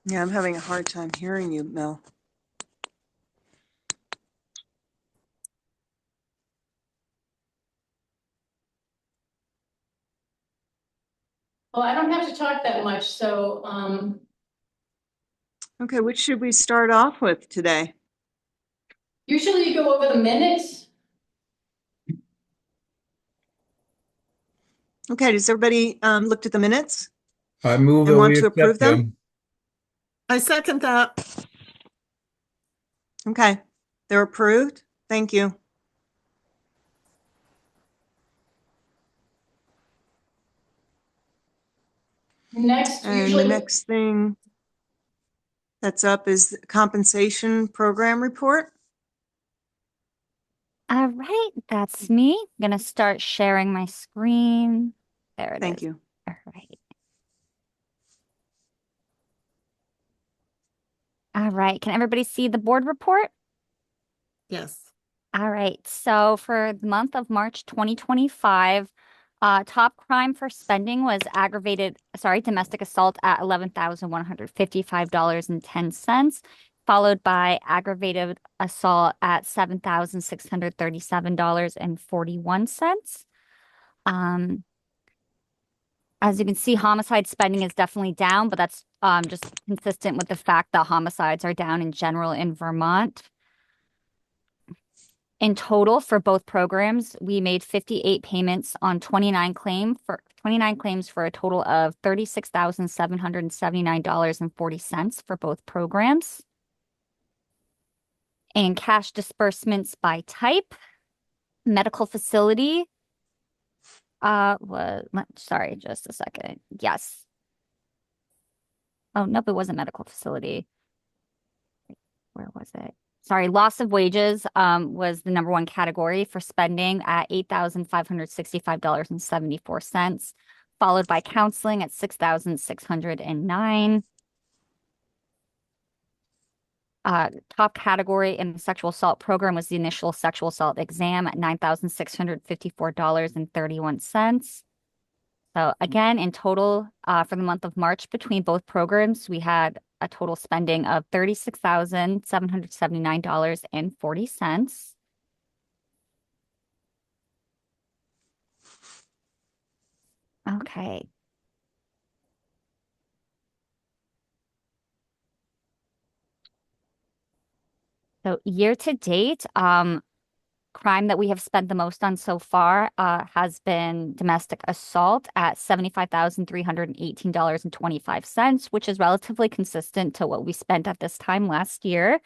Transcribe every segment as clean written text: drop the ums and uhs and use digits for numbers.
Yeah, I'm having a hard time hearing you, Mel. Well, I don't have to talk that much, so Okay, which should we start off with today? usually you go over the minutes. Okay, does everybody looked at the minutes I move and that want we to approve accept them? them. I second that. Okay, they're approved. Thank you. Next, And the usually, next thing that's up is the compensation program report. All right, that's me. I'm gonna start sharing my screen. There it Thank is. you. All right. All right. Can everybody see the board report? Yes. All right. So for the month of March 2025, top crime for spending was domestic assault at $11,155.10, followed by aggravated assault at $7,637.41. Um, As you can see, homicide spending is definitely down, but that's just consistent with the fact that homicides are down in general in Vermont. In total, for both programs, we made 58 payments on 29 claims for a total of $36,779.40 for both programs. And cash disbursements by type, medical facility, sorry, just a second. Yes. Oh, nope, it wasn't medical facility. Where was it? Sorry, loss of wages was the number one category for spending at $8,565.74, followed by counseling at $6,609. Top category in the sexual assault program was the initial sexual assault exam at $9,654.31. So again, in total, for the month of March between both programs, we had a total spending of $36,779.40. Okay. So year to date, crime that we have spent the most on so far has been domestic assault at $75,318.25, which is relatively consistent to what we spent at this time last year.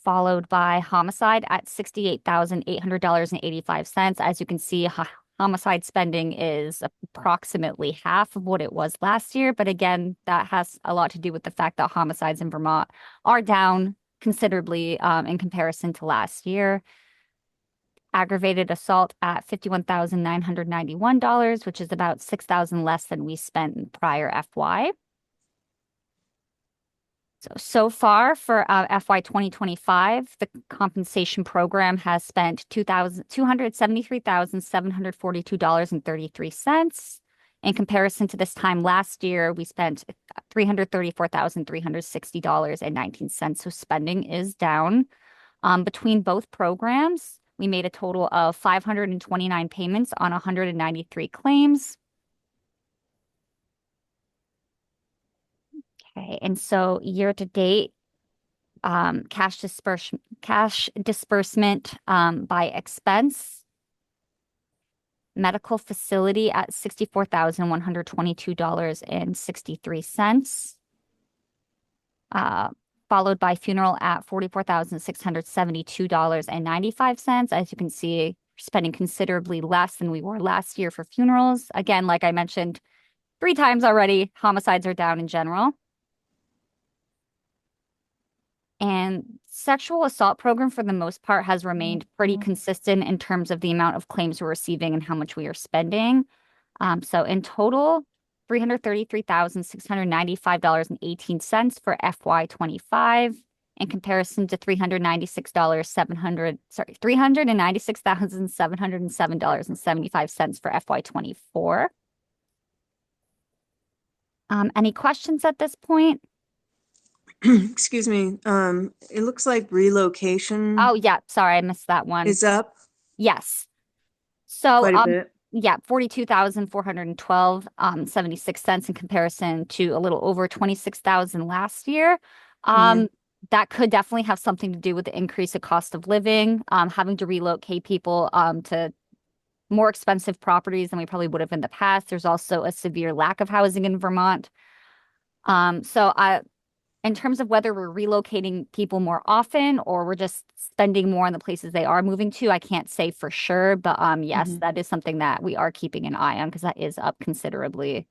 Followed by homicide at $68,800.85. As you can see, homicide spending is approximately half of what it was last year. But again, that has a lot to do with the fact that homicides in Vermont are down considerably in comparison to last year. Aggravated assault at $51,991, which is about $6,000 less than we spent in prior FY. So far for FY 2025, the compensation program has spent $273,742.33. In comparison to this time last year, we spent $334,360.19. So spending is down. Between both programs, we made a total of 529 payments on 193 claims. Okay, and so year to date, cash disbursement by expense, medical facility at $64,122.63, followed by funeral at $44,672.95. As you can see, spending considerably less than we were last year for funerals. Again, like I mentioned 3 times already, homicides are down in general. And sexual assault program, for the most part, has remained pretty consistent in terms of the amount of claims we're receiving and how much we are spending. So in total, $333,695.18 for FY25 in comparison to $396,707.75 for FY24. Any questions at this point? Excuse me, it looks like relocation Oh, yeah, sorry, I missed that one. is up Yes. So, quite a bit. yeah, 42,412, 76 cents in comparison to a little over 26,000 last year. Mhm. That could definitely have something to do with the increase of cost of living, having to relocate people, to more expensive properties than we probably would have in the past. There's also a severe lack of housing in Vermont. In terms of whether we're relocating people more often or we're just spending more on the places they are moving to, I can't say for sure. But yes, Mhm. that is something that we are keeping an eye on because that is up considerably.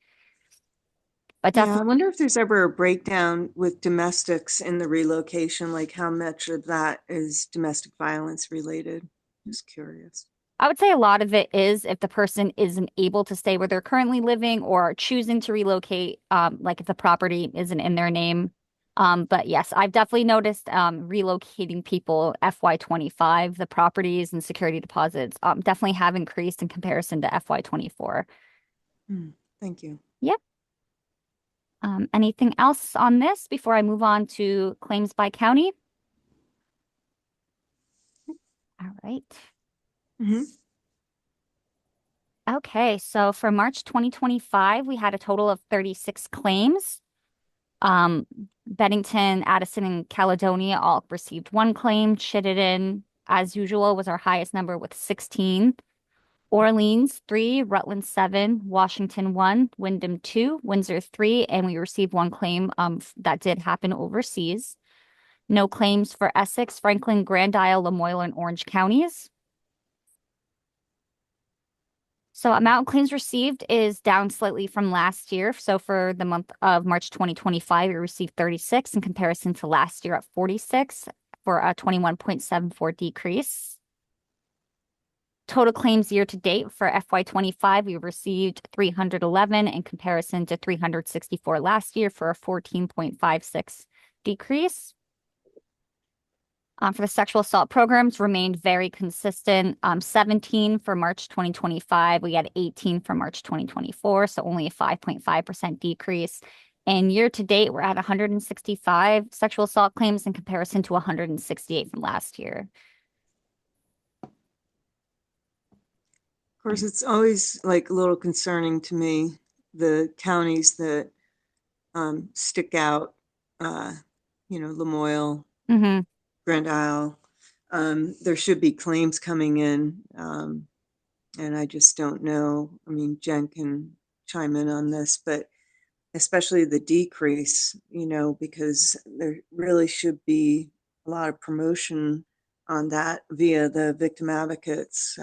But Yeah, I definitely, wonder if there's ever a breakdown with domestics in the relocation, like how much of that is domestic violence related? Just curious. I would say a lot of it is if the person isn't able to stay where they're currently living or choosing to relocate, like if the property isn't in their name. But yes, I've definitely noticed relocating people FY25, the properties and security deposits definitely have increased in comparison to FY24. Thank you. Yep. Anything else on this before I move on to claims by county? All right. Mhm. Okay, so for March 2025, we had a total of 36 claims. Um, Bennington, Addison, and Caledonia all received one claim. Chittenden, as usual, was our highest number with 16. Orleans, 3, Rutland, 7, Washington, 1, Wyndham, 2, Windsor, 3, and we received one claim that did happen overseas. No claims for Essex, Franklin, Grand Isle, Lamoille, and Orange counties. So amount of claims received is down slightly from last year. So for the month of March 2025, we received 36 in comparison to last year at 46 for a 21.74 decrease. Total claims year to date for FY25, we received 311 in comparison to 364 last year for a 14.56 decrease. For the sexual assault programs remained very consistent. 17 for March 2025. We had 18 for March 2024, so only a 5.5% decrease. And year to date, we're at 165 sexual assault claims in comparison to 168 from last year. Of course, it's always like a little concerning to me, the counties that stick out, Lamoille, Mm-hmm. Grand Isle. There should be claims coming in, and I just don't know. I mean, Jen can chime in on this, but especially the decrease, because there really should be a lot of promotion on that via the victim advocates.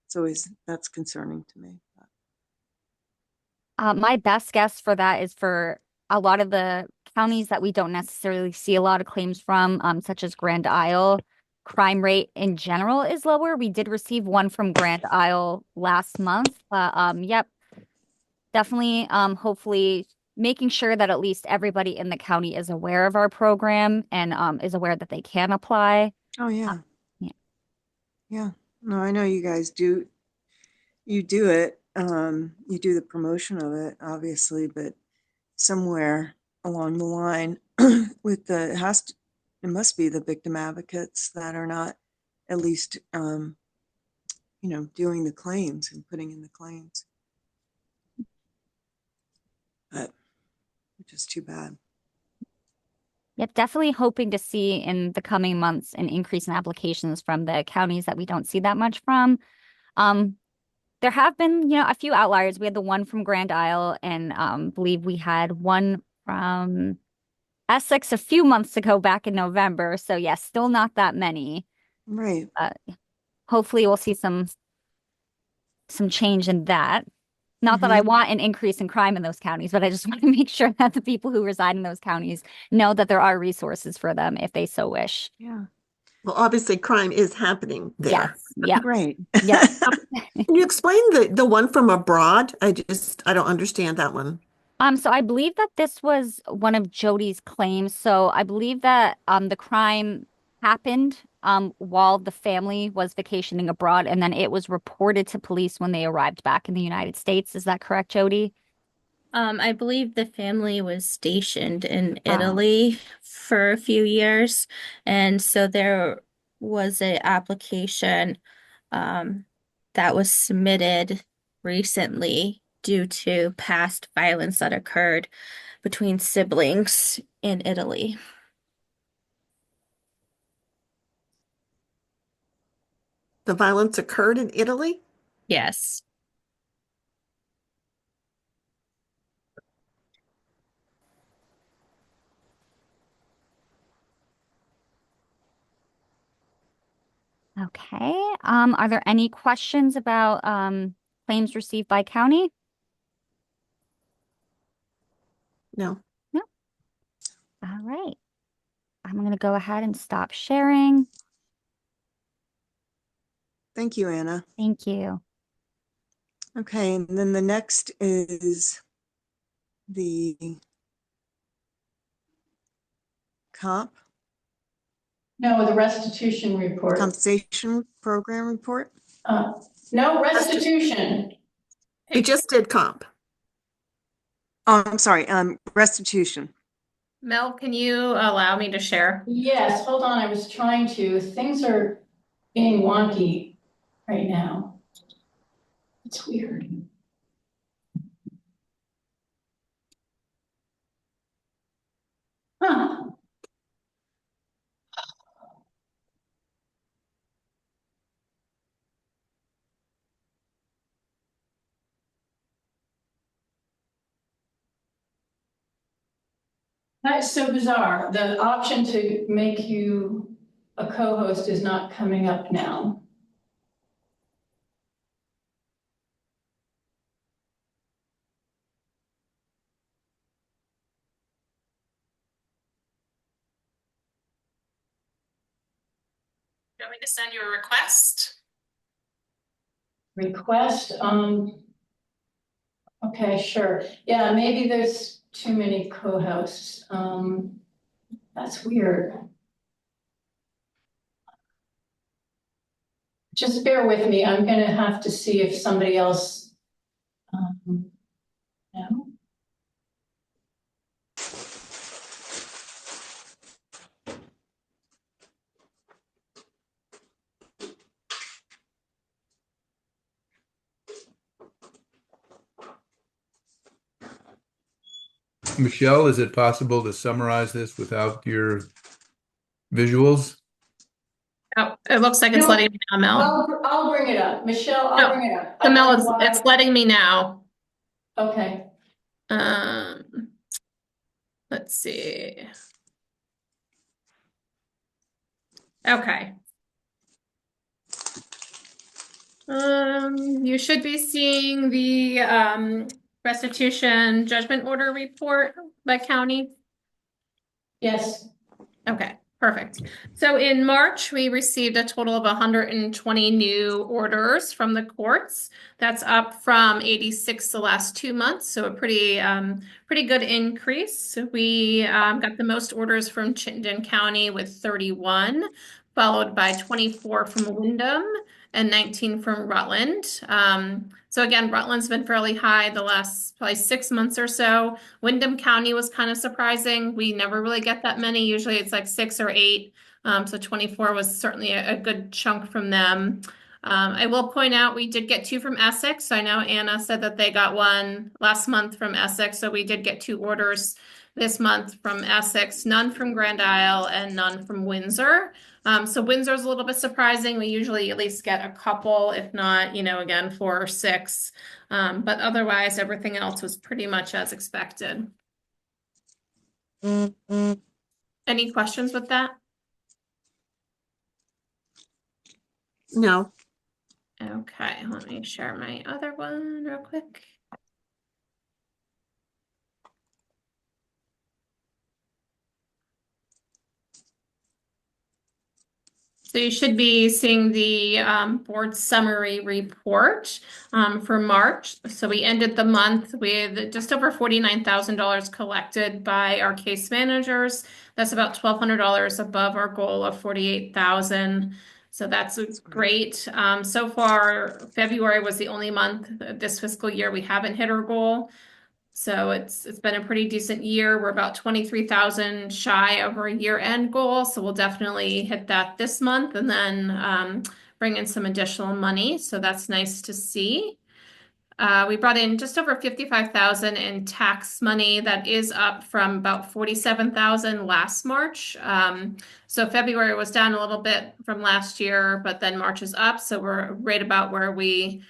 So that's concerning to me. My best guess for that is for a lot of the counties that we don't necessarily see a lot of claims from, such as Grand Isle. Crime rate in general is lower. We did receive one from Grand Isle last month. Yep, definitely, hopefully making sure that at least everybody in the county is aware of our program and is aware that they can apply. Oh, yeah. Yeah. Yeah. No, I know you guys do. You do it. You do the promotion of it, obviously, but somewhere along the line with it must be the victim advocates that are not at least, doing the claims and putting in the claims. But which is too bad. Yep, definitely hoping to see in the coming months an increase in applications from the counties that we don't see that much from. There have been, a few outliers. We had the one from Grand Isle and believe we had one from Essex a few months ago back in November. So yes, still not that many. Right. Hopefully we'll see some change in that. Not that I want an increase in crime in those counties, but I just want to make sure that the people who reside in those counties know that there are resources for them if they so wish. Yeah. Well, obviously crime is happening there. Yes. Yeah. Right. Yeah. Can you explain the one from abroad? I don't understand that one. So I believe that this was one of Jody's claims. So I believe that the crime happened while the family was vacationing abroad, and then it was reported to police when they arrived back in the United States. Is that correct, Jody? I believe the family was stationed in Oh. Italy for a few years, and so there was an application that was submitted recently due to past violence that occurred between siblings in Italy. The violence occurred in Italy? Yes. Okay. Are there any questions about claims received by county? No. No. All right. I'm going to go ahead and stop sharing. Thank you, Anna. Thank you. Okay, and then the next is the comp No, the restitution report. compensation program report. No restitution. We just did comp. Oh, I'm sorry, restitution. Mel, can you allow me to share? Yes, hold on, I was trying to. Things are being wonky right now. It's weird. Huh. That's so bizarre. The option to make you a co-host is not coming up now. You want me to send you a request? Request, okay, sure. Yeah, maybe there's too many co-hosts. That's weird. Just bear with me. I'm gonna have to see if somebody else, no. Michelle, is it possible to summarize this without your visuals? Oh, it looks like it's No. letting me now, Mel. I'll bring it up. Michelle, No, I'll bring it up. The I Mel, don't know why. it's letting me now. Okay, Um, let's see. Okay. You should be seeing the restitution judgment order report by county. yes. Okay, perfect. So in March, we received a total of 120 new orders from the courts. That's up from 86 the last 2 months, so a pretty good increase. We got the most orders from Chittenden County with 31, followed by 24 from Windham and 19 from Rutland. So again, Rutland's been fairly high the last probably 6 months or so. Windham County was kind of surprising. We never really get that many. Usually it's like 6 or 8. So 24 was certainly a good chunk from them. I will point out we did get 2 from Essex. I know Anna said that they got 1 last month from Essex. So we did get 2 orders this month from Essex, none from Grand Isle and none from Windsor. So Windsor's a little bit surprising. We usually at least get a couple, if not, again, 4 or 6. But otherwise, everything else was pretty much as expected. Any questions with that? No. Okay, let me share my other one real quick. So you should be seeing the board summary report for March. So we ended the month with just over $49,000 collected by our case managers. That's about $1,200 above our goal of $48,000. So that's great. So far, February was the only month this fiscal year we haven't hit our goal. So it's been a pretty decent year. We're about 23,000 shy of our year-end goal. So we'll definitely hit that this month and then bring in some additional money. So that's nice to see. We brought in just over 55,000 in tax money. That is up from about 47,000 last March. So February was down a little bit from last year, but then March is up. So we're right about where we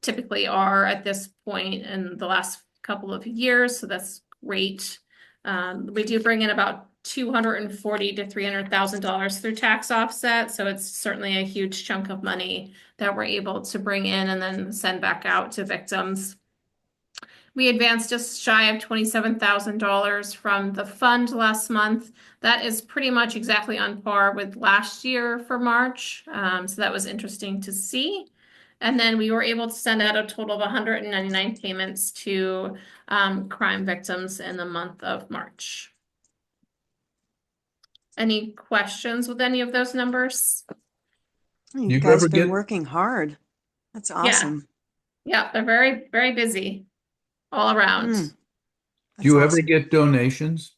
typically are at this point in the last couple of years. So that's great. We do bring in about $240,000 to $300,000 through tax offset. So it's certainly a huge chunk of money that we're able to bring in and then send back out to victims. We advanced just shy of $27,000 from the fund last month. That is pretty much exactly on par with last year for March. So that was interesting to see. And then we were able to send out a total of 199 payments to crime victims in the month of March. Any questions with any of those numbers? You You guys ever been get- working hard. That's awesome. Yeah, they're very, very busy all around. Mm. Do you That's ever awesome. get donations?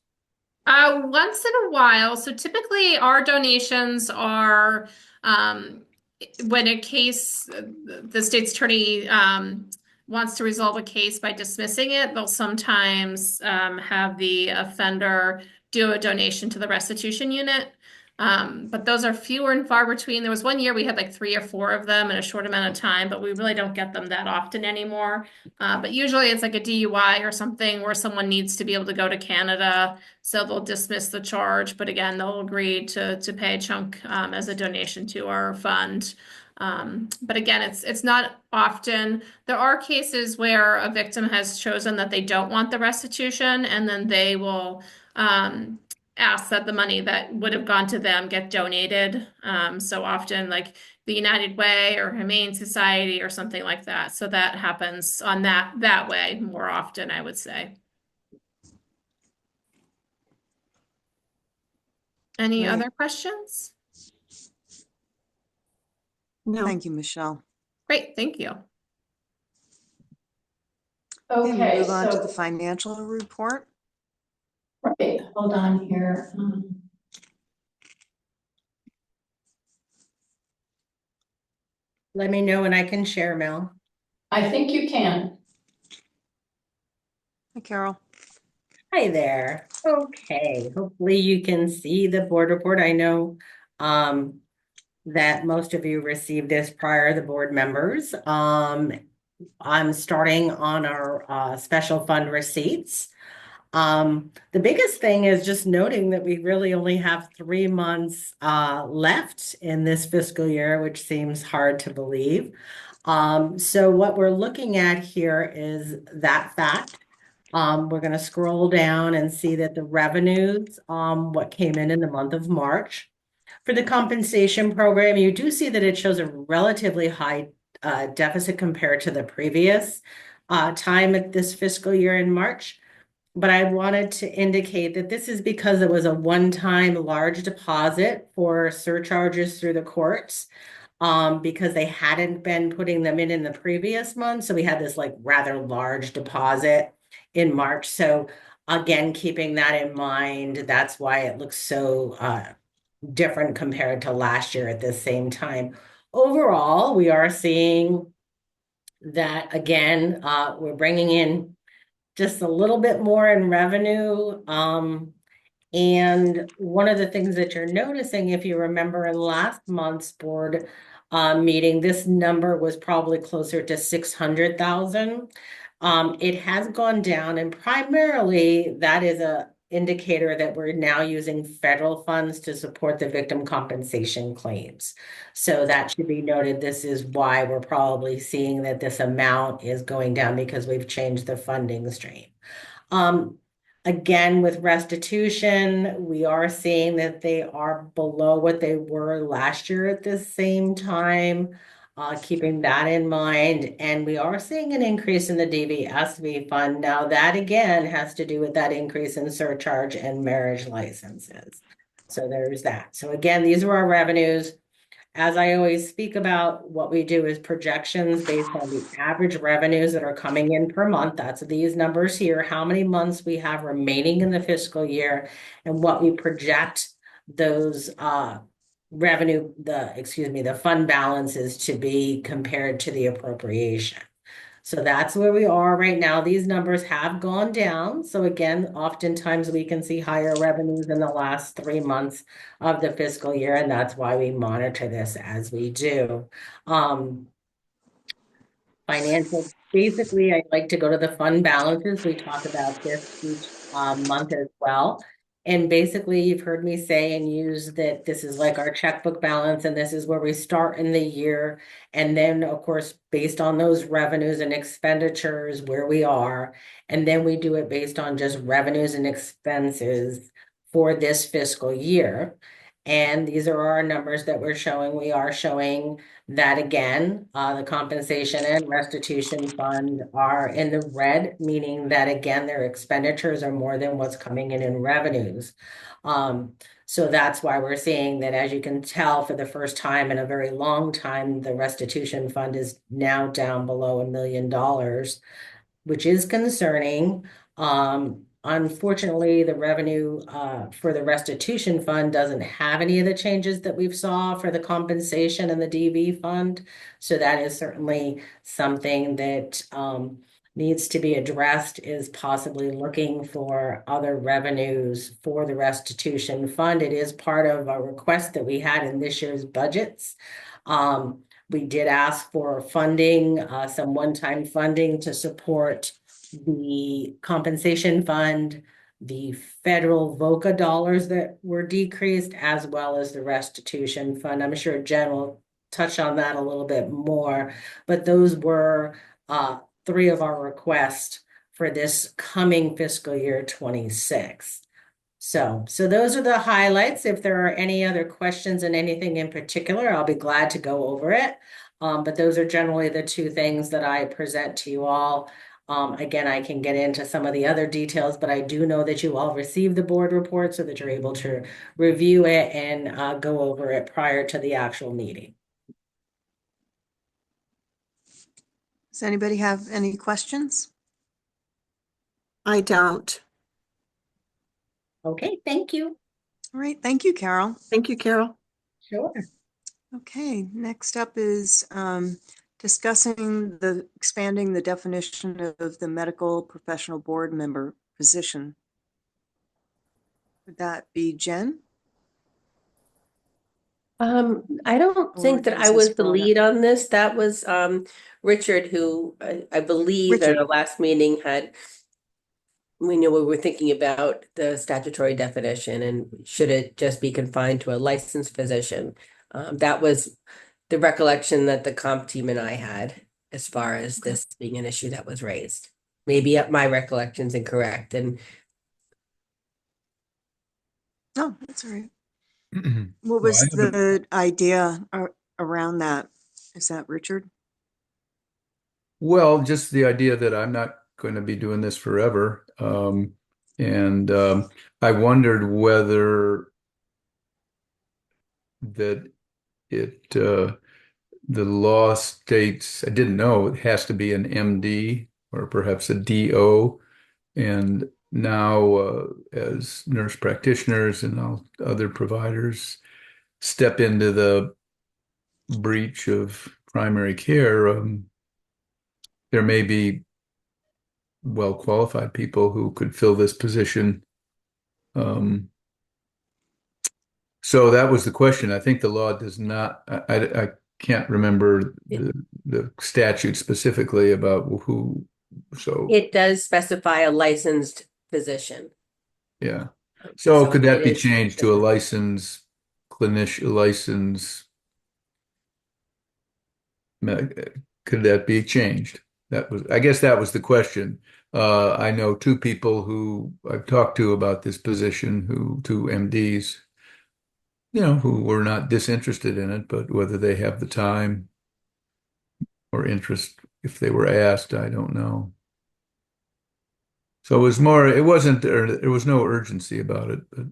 Once in a while. So typically our donations are when a case, the state's attorney wants to resolve a case by dismissing it, they'll sometimes have the offender do a donation to the restitution unit. But those are fewer and far between. There was one year we had like 3 or 4 of them in a short amount of time, but we really don't get them that often anymore. But usually it's like a DUI or something where someone needs to be able to go to Canada, so they'll dismiss the charge. But again, they'll agree to pay a chunk as a donation to our fund. But again, it's not often. There are cases where a victim has chosen that they don't want the restitution, and then they will ask that the money that would have gone to them get donated. So often like the United Way or Humane Society or something like that. So that happens on that way more often, I would say. Any Great. other questions? No. Thank you, Michelle. Great, thank you. Okay, Okay, move on to the so, financial report. right, hold on here. Let me know when I can share, Mel. I think you can. Hi, Carol. Hi there. Okay, hopefully you can see the board report. I know that most of you received this prior, the board members. I'm starting on our special fund receipts. The biggest thing is just noting that we really only have 3 months left in this fiscal year, which seems hard to believe. So what we're looking at here is that fact. We're going to scroll down and see that the revenues, what came in the month of March. For the compensation program, you do see that it shows a relatively high deficit compared to the previous time at this fiscal year in March. But I wanted to indicate that this is because it was a one-time large deposit for surcharges through the courts, because they hadn't been putting them in the previous month. So we had this like rather large deposit in March. So again, keeping that in mind, that's why it looks so different compared to last year at the same time. Overall, we are seeing that again, we're bringing in just a little bit more in revenue. And one of the things that you're noticing, if you remember in last month's board meeting, this number was probably closer to 600,000. It has gone down, and primarily that is a indicator that we're now using federal funds to support the victim compensation claims. So that should be noted. This is why we're probably seeing that this amount is going down, because we've changed the funding stream. Again, with restitution, we are seeing that they are below what they were last year at the same time, keeping that in mind. And we are seeing an increase in the DVSV fund. Now, that again has to do with that increase in surcharge and marriage licenses. So there's that. So again, these are our revenues. as I always speak about, what we do is projections based on the average revenues that are coming in per month. That's these numbers here, how many months we have remaining in the fiscal year, and what we project those the fund balances to be compared to the appropriation. So that's where we are right now. These numbers have gone down. So again, oftentimes we can see higher revenues in the last 3 months of the fiscal year, and that's why we monitor this as we do. Financial, basically, I'd like to go to the fund balances. We talk about this each month as well. And basically, you've heard me say and use that this is like our checkbook balance, and this is where we start in the year. And then, of course, based on those revenues and expenditures, where we are. And then we do it based on just revenues and expenses for this fiscal year. And these are our numbers that we're showing. We are showing that again, the compensation and restitution fund are in the red, meaning that again, their expenditures are more than what's coming in revenues. So that's why we're seeing that, as you can tell, for the first time in a very long time, the restitution fund is now down below $1 million, which is concerning. Unfortunately, the revenue for the restitution fund doesn't have any of the changes that we've saw for the compensation and the DV fund. So that is certainly something that needs to be addressed, is possibly looking for other revenues for the restitution fund. It is part of a request that we had in this year's budgets. We did ask for funding, some one-time funding to support the compensation fund, the federal VOCA dollars that were decreased, as well as the restitution fund. I'm sure Jen will touch on that a little bit more, but those were 3 of our requests for this coming fiscal year 26. So those are the highlights. If there are any other questions and anything in particular, I'll be glad to go over it. But those are generally the 2 things that I present to you all. Again, I can get into some of the other details, but I do know that you all received the board report so that you're able to review it and go over it prior to the actual meeting. Does anybody have any questions? I don't. Okay, thank you. All right, thank you, Carol. Thank you, Carol. Sure. Okay, next up is discussing expanding the definition of the medical professional board member position. Would that be Jen? I don't think that I was was this the brought up? lead on this. That was Richard, who I believe at Richard. our last meeting we knew we were thinking about the statutory definition and should it just be confined to a licensed physician. That was the recollection that the comp team and I had as far as this being an issue that was raised. Maybe my recollection's incorrect, and No, that's all right. Well, What was I haven't- the idea around that? Is that Richard? Well, just the idea that I'm not going to be doing this forever. I wondered whether that the law states, I didn't know, it has to be an MD or perhaps a DO. And now, as nurse practitioners and all other providers step into the breach of primary care, there may be well-qualified people who could fill this position. So that was the question. I think the law does not, I can't remember the statute specifically about who, so, it does specify a licensed physician. yeah. So could that it be is- changed to a licensed clinician, could that be changed? I guess that was the question. I know 2 people who I've talked to about this position, 2 MDs, who were not disinterested in it, but whether they have the time or interest, if they were asked, I don't know. So it was more, there was no urgency about it, but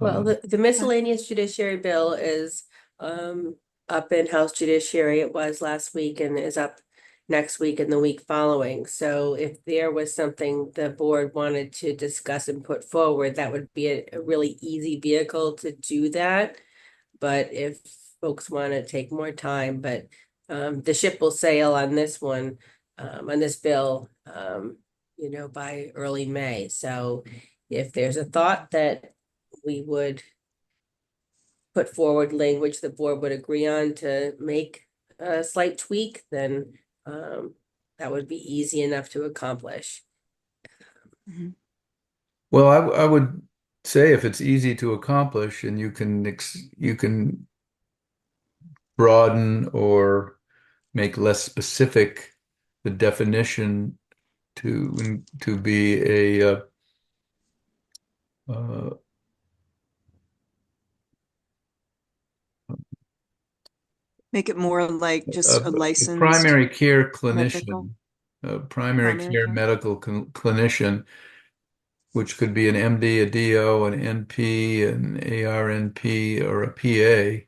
Well, the miscellaneous judiciary bill is up in House Judiciary. It was last week and is up next week and the week following. So if there was something the board wanted to discuss and put forward, that would be a really easy vehicle to do that. But if folks want to take more time, but the ship will sail on this one, on this bill, by early May. So if there's a thought that we would put forward language the board would agree on to make a slight tweak, then that would be easy enough to accomplish. Well, I would say if it's easy to accomplish and you can broaden or make less specific the definition to be a Make it more like just a licensed primary care medical? clinician, a primary Primary care care? medical clinician, which could be an MD, a DO, an NP, an ARNP, or a PA.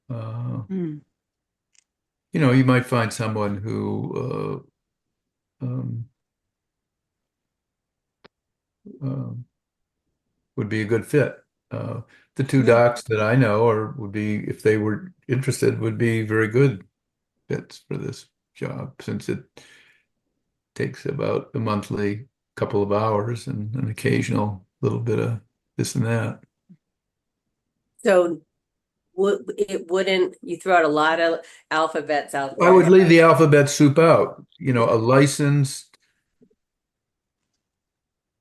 Hmm. You might find someone who would be a good fit. The two Yeah. docs that I know would be, if they were interested, would be very good fits for this job, since it takes about a monthly couple of hours and an occasional little bit of this and that. So you throw out a lot of alphabets out there. I would leave the alphabet soup out. A licensed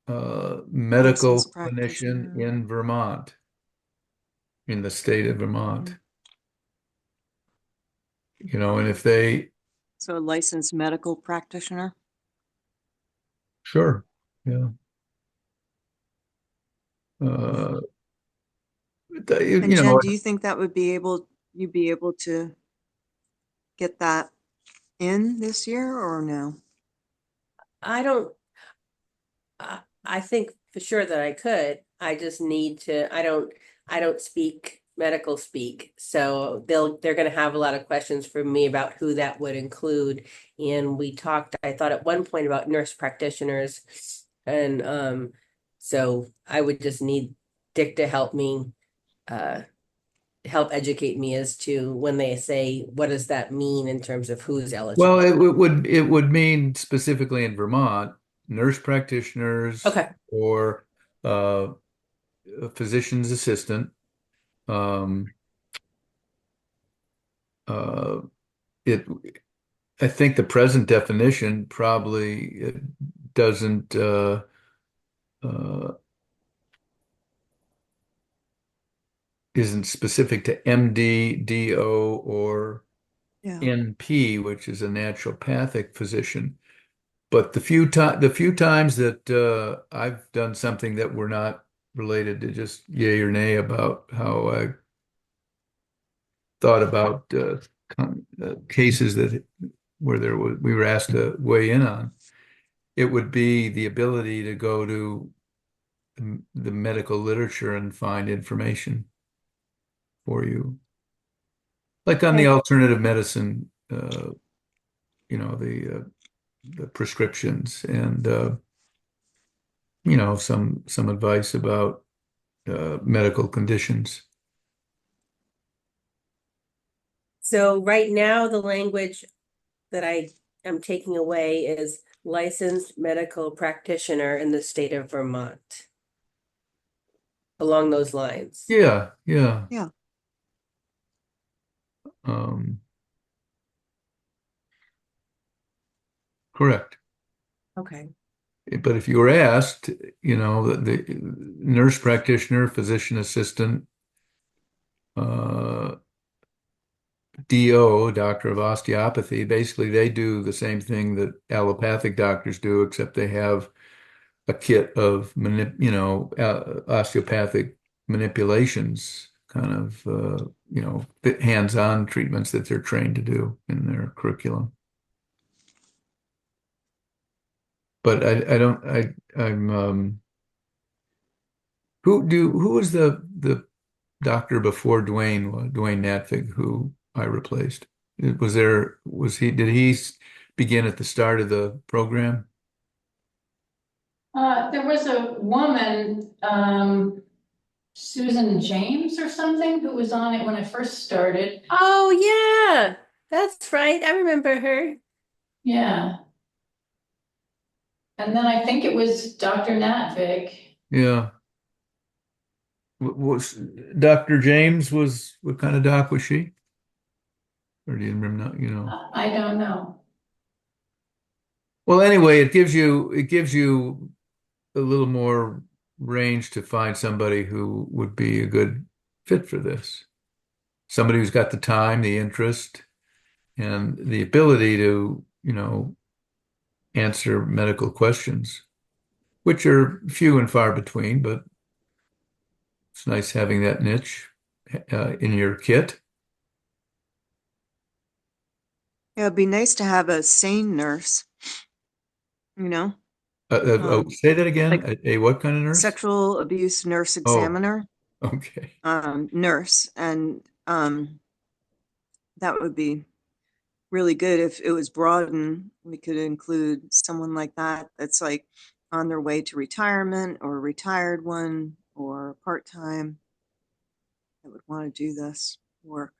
medical Licensed clinician practitioner. in Vermont, in the state of Vermont. And if they, So a licensed medical practitioner? sure, yeah. And Jen, do you think that you'd be able to get that in this year or no? I think for sure that I could. I just need to, I don't speak medical speak. So they're going to have a lot of questions for me about who that would include. And we talked, I thought at one point, about nurse practitioners. And so I would just need Dick to help me, help educate me as to when they say, what does that mean in terms of who's eligible? Well, it would mean specifically in Vermont, nurse practitioners Okay. or a physician's assistant. I think the present definition probably doesn't isn't specific to MD, DO, or Yeah. NP, which is a naturopathic physician. But the few times that I've done something that were not related to just yay or nay about how I thought about cases where we were asked to weigh in on, it would be the ability to go to the medical literature and find information for you, like on the alternative medicine, the prescriptions and some advice about medical conditions. So right now, the language that I am taking away is licensed medical practitioner in the state of Vermont. Along those lines. Yeah. Yeah. Correct. Okay. But if you were asked, the nurse practitioner, physician assistant, DO, doctor of osteopathy, basically they do the same thing that allopathic doctors do, except they have a kit of osteopathic manipulations, kind of hands-on treatments that they're trained to do in their curriculum. But I'm Who was the doctor before Dwayne Natvig who I replaced? Did he begin at the start of the program? There was a woman, Susan James or something, who was on it when it first started. Oh, yeah, that's right. I remember her. Yeah. And then I think it was Dr. Natvig. Yeah. Was Dr. James what kind of doc was she? Or do you remember not, I don't know. Well, anyway, it gives you a little more range to find somebody who would be a good fit for this. Somebody who's got the time, the interest, and the ability to, answer medical questions, which are few and far between, but it's nice having that niche in your kit. Yeah, it'd be nice to have a sane nurse, you know, Say that again. like A what kind of nurse? sexual abuse nurse Oh, examiner, okay. nurse. And that would be really good if it was broad and we could include someone like that that's like on their way to retirement or a retired one or part-time that would want to do this work.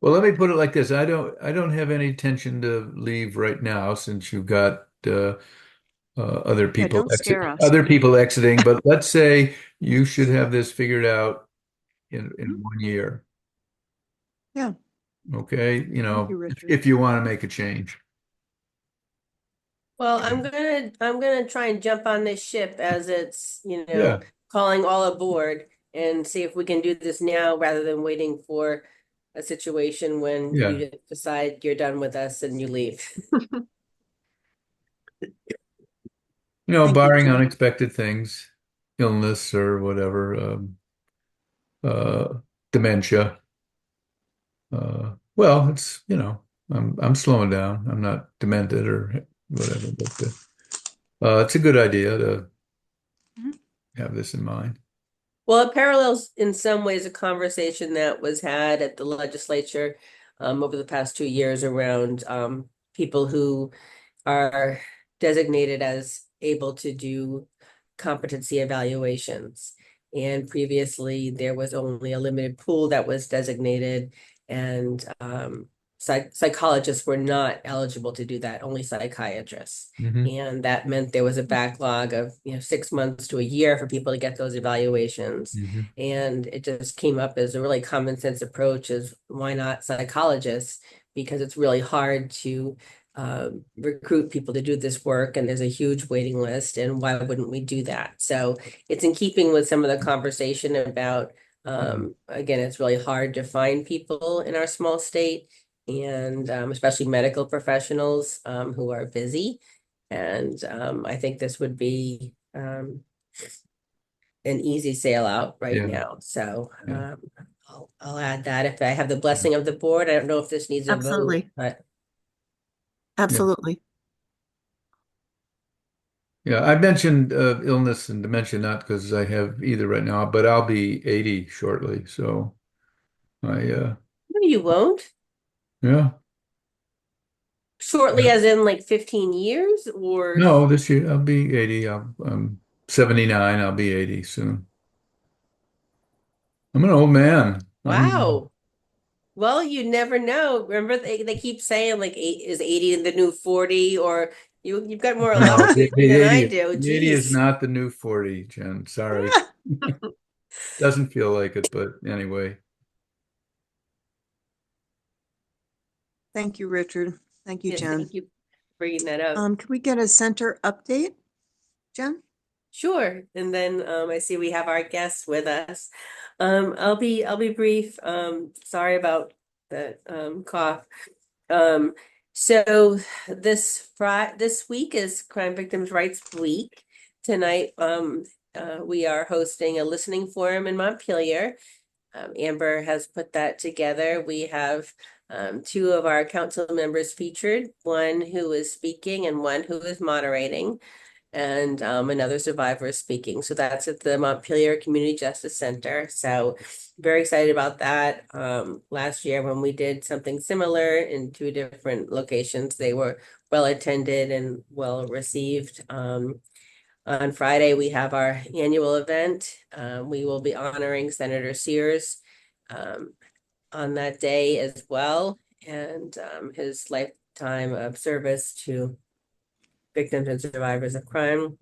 Well, let me put it like this. I don't have any intention to leave right now since you've got other Yeah, people don't scare us. other people exiting, but let's say you should have this figured out in Mhm. 1 year. Yeah. Okay, Thank you, Richard. if you want to make a change. Well, I'm gonna try and jump on this ship as it's, Yeah. calling all aboard and see if we can do this now rather than waiting for a situation when Yeah. you decide you're done with us and you leave. Thank you, Barring Jen. unexpected things, illness or whatever, dementia. Well, it's, I'm slowing down. I'm not demented or whatever, but it's a good idea to Mhm. have this in mind. Well, it parallels in some ways a conversation that was had at the legislature over the past 2 years around people who are designated as able to do competency evaluations. And previously, there was only a limited pool that was designated, and psychologists were not eligible to do that, only psychiatrists. Mhm. And that meant there was a backlog of 6 months to a year for people to get those evaluations. Mhm. And it just came up as a really common sense approach is why not psychologists? Because it's really hard to recruit people to do this work, and there's a huge waiting list, and why wouldn't we do that? So it's in keeping with some of the conversation about, again, it's really hard to find people in our small state, and especially medical professionals who are busy. And I think this would be an easy sail out right Yeah. now. So Yeah. I'll add that if I have the blessing of the board. I don't know if this needs a vote, Absolutely. but Absolutely. Yeah, I mentioned illness and dementia not because I have either right now, but I'll be 80 shortly. So no, you won't. Yeah. Shortly, as in like 15 years, or No, this year I'll be 80. I'm 79. I'll be 80 soon. I'm an old man. wow. Well, you never know. Remember, they keep saying like is 80 the new 40, or you've got more No, longevity than I 80, do. 80 is Jeez. not the new 40, Jen. Sorry. Doesn't feel like it, but anyway. Thank you, Richard. Thank you, Yeah, Jen. thank you for bringing that up. Can we get a center update, Jen? Sure. And then I see we have our guests with us. I'll be brief. Sorry about that cough. So this week is Crime Victims' Rights Week. Tonight, we are hosting a listening forum in Montpelier. Amber has put that together. We have two of our council members featured, one who is speaking and one who is moderating. and another survivor is speaking. So that's at the Montpelier Community Justice Center. So very excited about that. Last year when we did something similar in 2 different locations, they were well attended and well received. On Friday, we have our annual event. We will be honoring Senator Sears on that day as well, and his lifetime of service to victims and survivors of crime.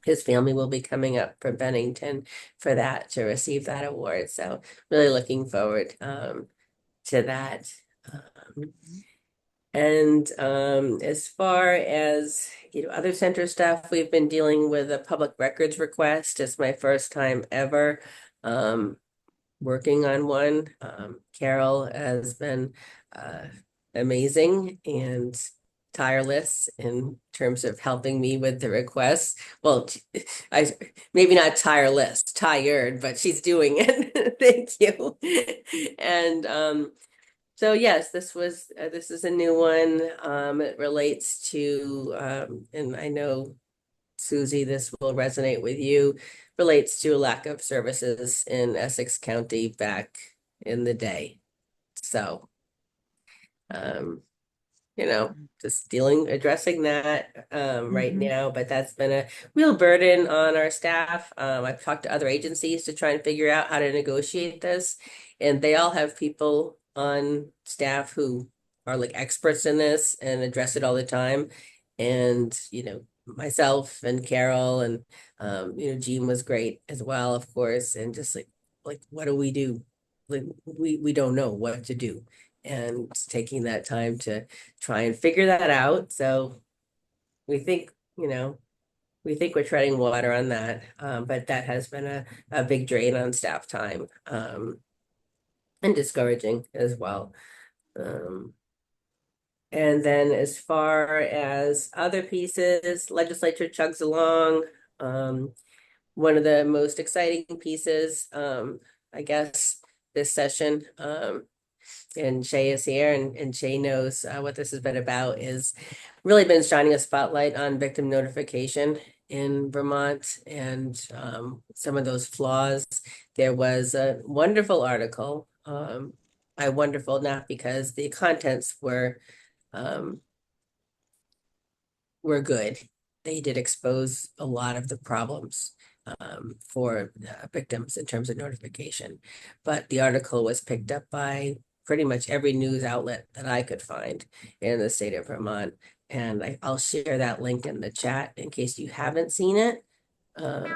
His family will be coming up from Bennington for that, to receive that award. So really looking forward to that. And as far as other center stuff, we've been dealing with a public records request. It's my first time ever working on one. Carol has been amazing and tireless in terms of helping me with the requests. Well, I maybe not tireless, tired, but she's doing it. Thank you. And so yes, this is a new one. It relates to and I know, Susie, this will resonate with you, relates to a lack of services in Essex County back in the day. So just addressing that right now, but that's been a real burden on our staff. I've talked to other agencies to try and figure out how to negotiate this, and they all have people on staff who are like experts in this and address it all the time. And myself and Carol and Jean was great as well, of course, and just like what do we do? Like we don't know what to do, and taking that time to try and figure that out. So we think we're treading water on that, but that has been a big drain on staff time, and discouraging as well. And then as far as other pieces, legislature chugs along. One of the most exciting pieces, I guess, this session, and Shay is here, and Shay knows what this has been about, is really been shining a spotlight on victim notification in Vermont and some of those flaws. There was a wonderful article, wonderful not because the contents were good. They did expose a lot of the problems for victims in terms of notification, but the article was picked up by pretty much every news outlet that I could find in the state of Vermont. And I'll share that link in the chat in case you haven't seen it. So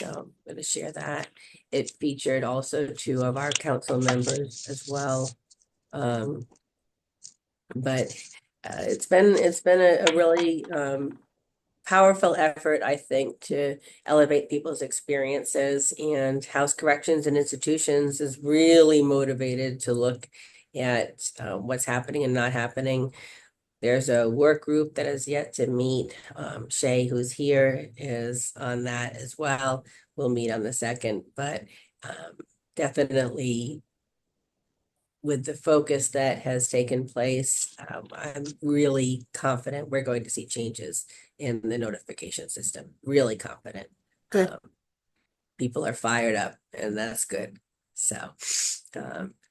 I'm going to share that. It featured also 2 of our council members as well. But it's been a really powerful effort, I think, to elevate people's experiences, and House Corrections and Institutions is really motivated to look at what's happening and not happening. There's a work group that has yet to meet. Shay, who's here, is on that as well. We'll meet on the 2nd, but definitely with the focus that has taken place, I'm really confident we're going to see changes in the notification system. Really confident. Good. People are fired up, and that's good. So,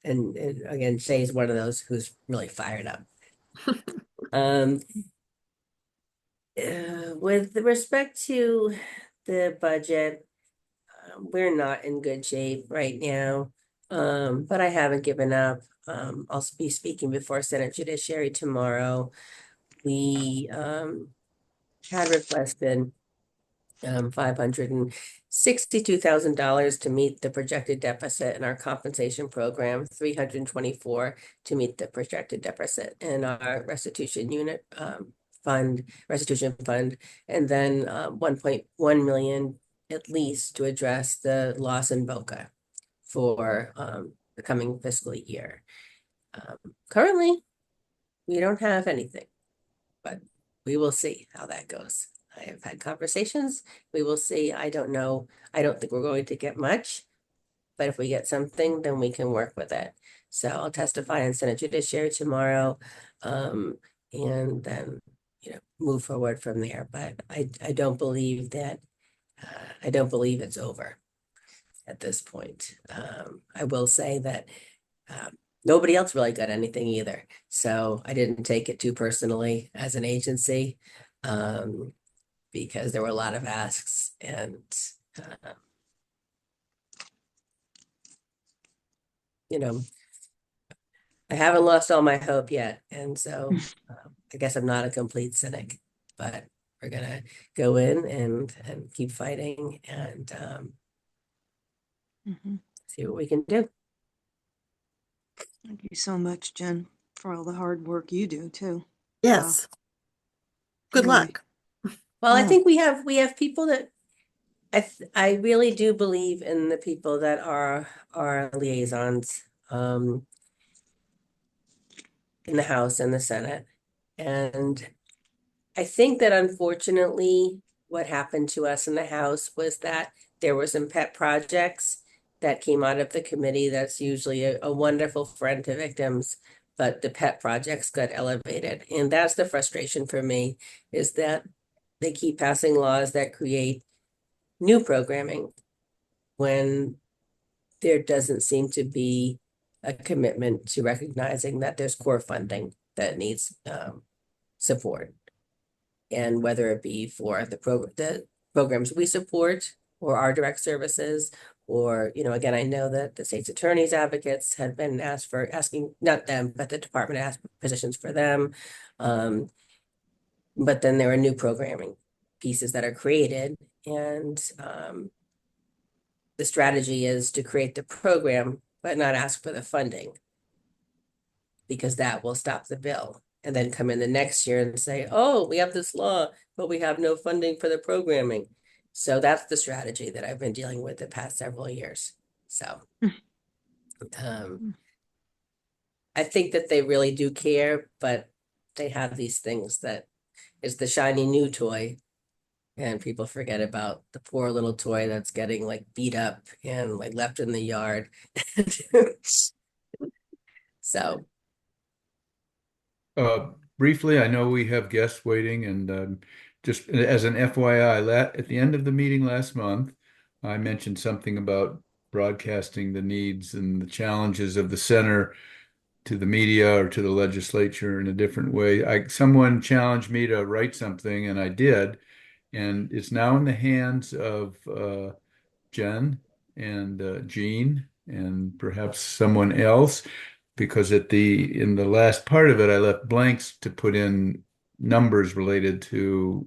and again, Shay's one of those who's really fired up. With respect to the budget, we're not in good shape right now. But I haven't given up. I'll be speaking before Senate Judiciary tomorrow. We had requested $562,000 to meet the projected deficit in our compensation program, $324 to meet the projected deficit in our restitution unit restitution fund, and then 1.1 million at least to address the loss in VOCA for the coming fiscal year. Currently, we don't have anything, but we will see how that goes. I have had conversations. We will see. I don't know. I don't think we're going to get much, but if we get something, then we can work with it. So I'll testify in Senate Judiciary tomorrow, and then move forward from there. But I don't believe that, I don't believe it's over at this point. I will say that nobody else really got anything either. So I didn't take it too personally as an agency, because there were a lot of asks, and you know, I haven't lost all my hope yet. And so I guess I'm not a complete cynic, but we're gonna go in and keep fighting and Mhm. see what we can do. Thank you so much, Jen, for all the hard work you do too. Yes. Good Really. luck. Well, I Yeah. think we have people that I really do believe in the people that are our liaisons in the House and the Senate. And I think that unfortunately, what happened to us in the House was that there were some pet projects that came out of the committee. That's usually a wonderful friend to victims, but the pet projects got elevated. And that's the frustration for me, is that they keep passing laws that create new programming when there doesn't seem to be a commitment to recognizing that there's core funding that needs support. And whether it be for the programs we support or our direct services, or, again, I know that the state's attorney's advocates have been asking, not them, but the department asked positions for them. But then there are new programming pieces that are created, and the strategy is to create the program, but not ask for the funding, because that will stop the bill. And then come in the next year and say, oh, we have this law, but we have no funding for the programming. So that's the strategy that I've been dealing with the past several years. So I think that they really do care, but they have these things that is the shiny new toy. And people forget about the poor little toy that's getting like beat up and like left in the yard. So Briefly, I know we have guests waiting, and just as an FYI, at the end of the meeting last month, I mentioned something about broadcasting the needs and the challenges of the center to the media or to the legislature in a different way. Someone challenged me to write something, and I did, and it's now in the hands of Jen and Jean and perhaps someone else, because in the last part of it, I left blanks to put in numbers related to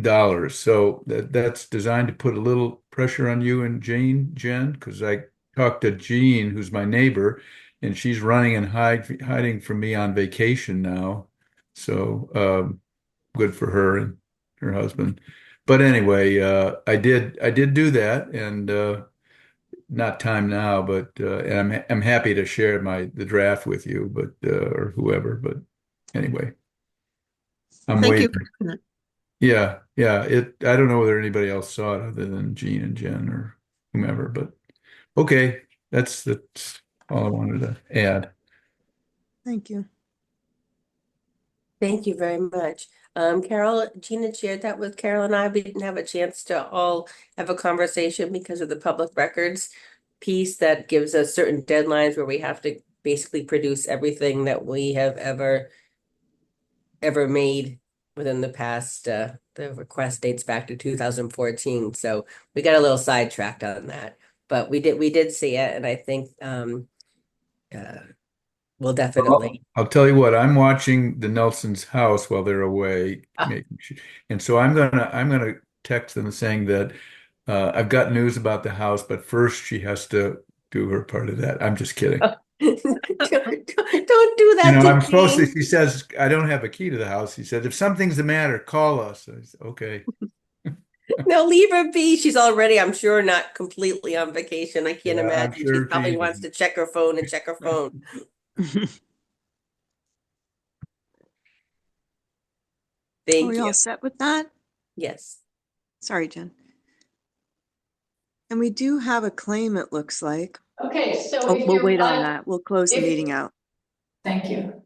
dollars. So that's designed to put a little pressure on you and Jen, because I talked to Jean, who's my neighbor, and she's running and hiding from me on vacation now. So good for her and her husband. But anyway, I did do that, and not time now, but and I'm happy to share the draft with you, but or whoever. But anyway, I'm Thank you waiting. for doing that. Yeah, yeah. I don't know whether anybody else saw it other than Jean and Jen or whomever, but okay, that's all I wanted to add. Thank you. thank you very much. Carol, Gina shared that with Carol and I. We didn't have a chance to all have a conversation because of the public records piece that gives us certain deadlines where we have to basically produce everything that we have ever made within the past. The request dates back to 2014, so we got a little sidetracked on that. But we did see it, and I think we'll definitely. I'll tell you what, I'm watching the Nelson's house while they're away, and so I'm gonna text them saying that I've got news about the house, but first she has to do her part of that. I'm just kidding. Don't do that to I'm supposed to. Jean. She says I don't have a key to the house. She said if something's the matter, call us. I said, okay. No, leave her be. She's already, I'm sure, not completely on vacation. I can't Yeah, I'm imagine. She sure probably she wants isn't. to check her phone and check her phone. Are Thank we you. all set with that? Yes. Sorry, Jen. And we do have a claim, it looks like. Okay, so Oh, if we'll you're wait on one, that. We'll close the if- meeting out. thank you.